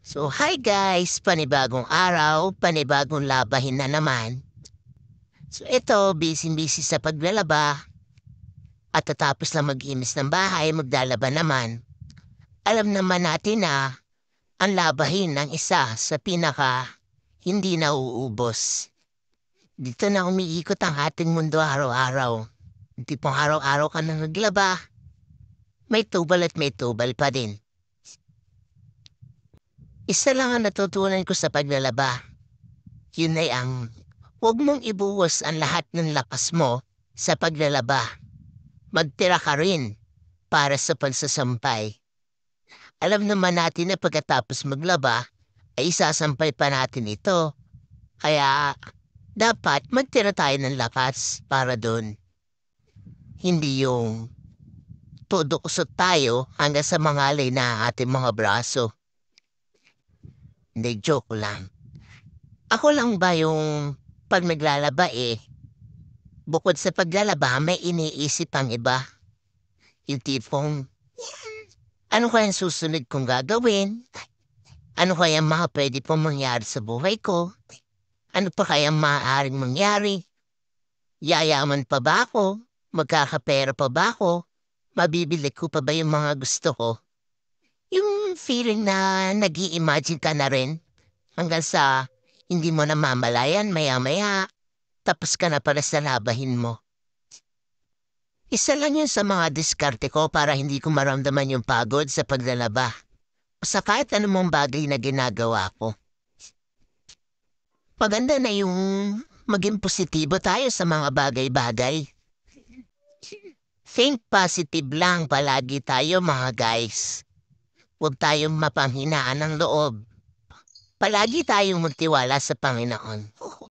So, hi guys! Panibagong araw, panibagong labahin na naman. So, ito, busy-busy sa paglalaba at tatapos lang mag-inis ng bahay, maglalaba naman. Alam naman natin na ang labahin ng isa sa pinaka hindi nauubos. Dito na umiikot ang ating mundo araw-araw. Hindi pong araw-araw ka na naglaba, may tubal at may tubal pa din. Isa lang ang natutunan ko sa paglalaba. Yun ay ang huwag mong ibuhos ang lahat ng lakas mo sa paglalaba. Magtira ka rin para sa pagsasampay. Alam naman natin na pagkatapos maglaba ay isasampay pa natin ito. Kaya dapat magtira tayo ng lakas para doon. Hindi yung todo kusot tayo hanggang sa mangalay na ating mga braso. Hindi, joke lang. Ako lang ba yung pag naglalaba bukod sa paglalaba may iniisip ang iba? Yung tipong, ano kayang susunod kong gagawin? Ano kayang mga pwede pong mangyari sa buhay ko? Ano pa kayang maaaring mangyari? Yayaman pa ba ako? Magkakapera pa ba ako? Mabibili ko pa ba yung mga gusto ko? Yung feeling na nag-i-imagine ka na rin hanggang sa hindi mo namamalayan maya-maya tapos ka na pala sa labahin mo. Isa lang yun sa mga diskarte ko para hindi ko maramdaman yung pagod sa paglalaba o sa kahit anumang bagay na ginagawa ko. Maganda na yung maging positibo tayo sa mga bagay-bagay. Think positive lang palagi tayo mga guys. Huwag tayong mapanghinaan ng loob. Palagi tayong magtiwala sa Panginoon.